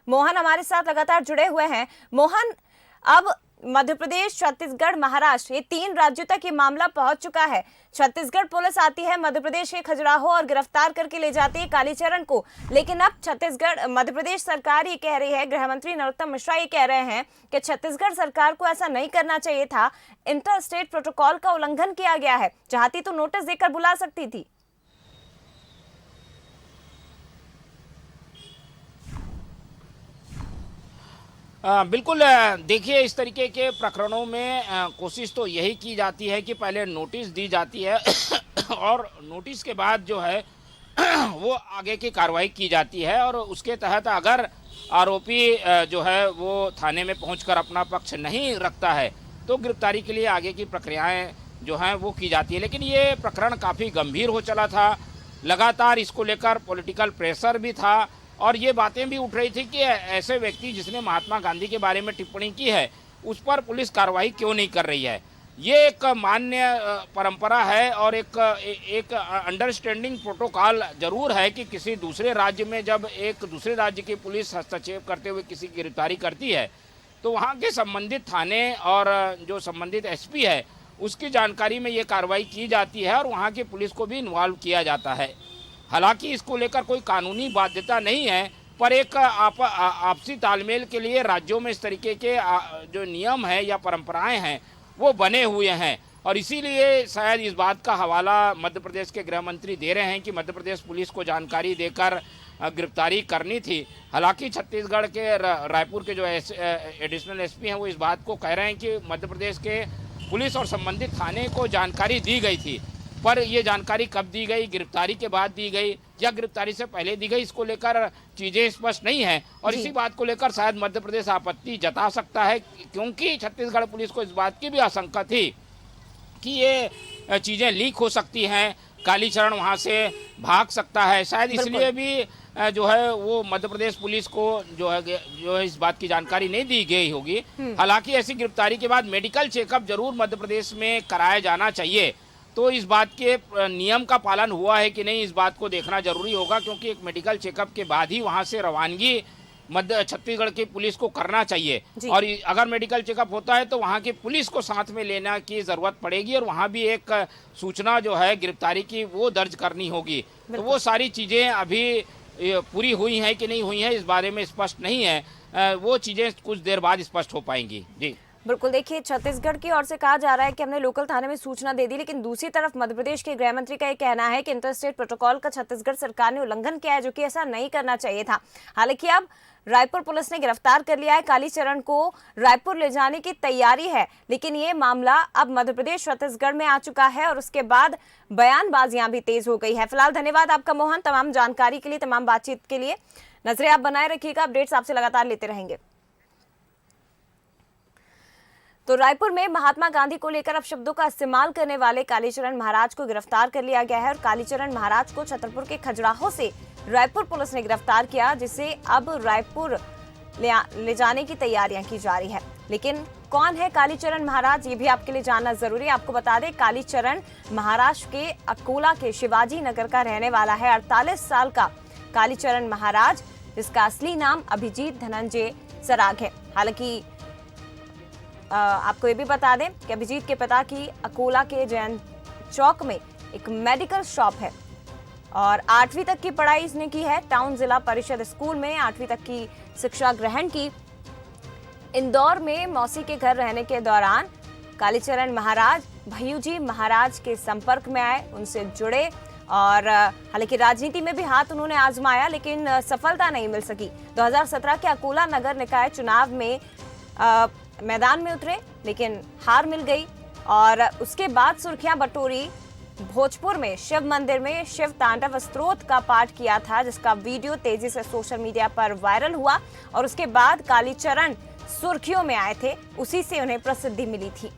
मोहन हमारे साथ लगातार जुड़े हुए हैं। मोहन, अब मध्य प्रदेश, छत्तीसगढ़, महाराष्ट्र, ये 3 राज्यों तक ये मामला पहुंच चुका है। छत्तीसगढ़ पुलिस आती है मध्य प्रदेश के खजुराहो और गिरफ्तार करके ले जाती है कालीचरण को। लेकिन अब मध्य प्रदेश सरकार ये कह रही है, गृह मंत्री नरोत्तम मिश्रा ये कह रहे हैं कि छत्तीसगढ़ सरकार को ऐसा नहीं करना चाहिए था, इंटर स्टेट प्रोटोकॉल का उल्लंघन किया गया है, चाहती तो नोटिस देकर बुला सकती थी। बिल्कुल। देखिए, इस तरीके के प्रकरणों में कोशिश तो यही की जाती है कि पहले नोटिस दी जाती है और नोटिस के बाद जो है वो आगे की कार्रवाई की जाती है और उसके तहत अगर आरोपी जो है वो थाने में पहुंचकर अपना पक्ष नहीं रखता है तो गिरफ्तारी के लिए आगे की प्रक्रियाएं जो हैं वो की जाती है। लेकिन ये प्रकरण काफ़ी गंभीर हो चला था, लगातार इसको लेकर पॉलिटिकल प्रेशर भी था और ये बातें भी उठ रही थी कि ऐसे व्यक्ति जिसने महात्मा गांधी के बारे में टिप्पणी की है उस पर पुलिस कार्रवाई क्यों नहीं कर रही है। ये एक मान्य परंपरा है और एक अंडरस्टैंडिंग प्रोटोकॉल जरूर है कि किसी दूसरे राज्य में जब एक दूसरे राज्य की पुलिस हस्तक्षेप करते हुए किसी की गिरफ्तारी करती है तो वहाँ के संबंधित थाने और जो संबंधित एसपी है उसकी जानकारी में ये कार्रवाई की जाती है और वहाँ की पुलिस को भी इन्वॉल्व किया जाता है। हालांकि इसको लेकर कोई कानूनी बाध्यता नहीं है, पर एक आपसी तालमेल के लिए राज्यों में इस तरीके के जो नियम है या परंपराएं हैं वो बने हुए हैं और इसीलिए शायद इस बात का हवाला मध्य प्रदेश के गृह मंत्री दे रहे हैं कि मध्य प्रदेश पुलिस को जानकारी देकर गिरफ्तारी करनी थी। हालांकि छत्तीसगढ़ के रायपुर के जो एडिशनल एसपी हैं वो इस बात को कह रहे हैं कि मध्य प्रदेश के पुलिस और संबंधित थाने को जानकारी दी गई थी, पर ये जानकारी कब दी गई, गिरफ्तारी के बाद दी गई या गिरफ्तारी से पहले दी गई, इसको लेकर चीज़ें स्पष्ट नहीं है और इसी बात को लेकर शायद मध्य प्रदेश आपत्ति जता सकता है क्योंकि छत्तीसगढ़ पुलिस को इस बात की भी आशंका थी कि ये चीज़ें लीक हो सकती हैं, कालीचरण वहाँ से भाग सकता है। शायद इसलिए भी जो है वो मध्य प्रदेश पुलिस को जो है इस बात की जानकारी नहीं दी गई होगी। हालांकि ऐसी गिरफ्तारी के बाद मेडिकल चेकअप जरूर मध्य प्रदेश में कराया जाना चाहिए, तो इस बात के नियम का पालन हुआ है कि नहीं इस बात को देखना जरूरी होगा क्योंकि एक मेडिकल चेकअप के बाद ही वहां से रवानगी मध्य छत्तीसगढ़ की पुलिस को करना चाहिए और अगर मेडिकल चेकअप होता है तो वहां की पुलिस को साथ में लेना की जरूरत पड़ेगी और वहां भी एक सूचना जो है गिरफ्तारी की वो दर्ज करनी होगी। तो वो सारी चीज़ें अभी पूरी हुई हैं कि नहीं हुई हैं इस बारे में स्पष्ट नहीं है, वो चीज़ें कुछ देर बाद स्पष्ट हो पाएंगी। जी बिल्कुल। देखिए, छत्तीसगढ़ की ओर से कहा जा रहा है कि हमने लोकल थाने में सूचना दे दी, लेकिन दूसरी तरफ मध्य प्रदेश के गृह मंत्री का ये कहना है कि इंटर स्टेट प्रोटोकॉल का छत्तीसगढ़ सरकार ने उल्लंघन किया है, जो कि ऐसा नहीं करना चाहिए था। हालांकि अब रायपुर पुलिस ने गिरफ्तार कर लिया है, कालीचरण को रायपुर ले जाने की तैयारी है, लेकिन ये मामला अब मध्य प्रदेश छत्तीसगढ़ में आ चुका है और उसके बाद बयानबाजियां भी तेज हो गई है। फिलहाल धन्यवाद आपका मोहन, तमाम जानकारी के लिए, तमाम बातचीत के लिए। नजरें आप बनाए रखिएगा, अपडेट्स आपसे लगातार लेते रहेंगे। तो रायपुर में महात्मा गांधी को लेकर अपशब्दों का इस्तेमाल करने वाले कालीचरण महाराज को गिरफ्तार कर लिया गया है और कालीचरण महाराज को छतरपुर के खजुराहो से रायपुर पुलिस ने गिरफ्तार किया, जिसे अब रायपुर ले जाने की तैयारियां की जा रही है। लेकिन कौन है कालीचरण महाराज, ये भी आपके लिए जानना जरूरी है। आपको बता दें, कालीचरण महाराष्ट्र के अकोला के शिवाजी नगर का रहने वाला है। 48 साल का कालीचरण महाराज, जिसका असली नाम अभिजीत धनंजय सराग है। हालांकि आपको ये भी बता दें कि अभिजीत के पिता की अकोला के जैन चौक में एक मेडिकल शॉप है और 8वीं तक की पढ़ाई इसने की है टाउन जिला परिषद स्कूल में। 8वीं तक की शिक्षा ग्रहण की। इंदौर में मौसी के घर रहने के दौरान कालीचरण महाराज भैयूजी महाराज के संपर्क में आए, उनसे जुड़े और हालांकि राजनीति में भी हाथ उन्होंने आजमाया, लेकिन सफलता नहीं मिल सकी। 2017 के अकोला नगर निकाय चुनाव में मैदान में उतरे, लेकिन हार मिल गई और उसके बाद सुर्खियां बटोरी भोजपुर में शिव मंदिर में शिव तांडव स्तोत्र का पाठ किया था, जिसका वीडियो तेजी से सोशल मीडिया पर वायरल हुआ और उसके बाद कालीचरण सुर्खियों में आए थे, उसी से उन्हें प्रसिद्धि मिली थी।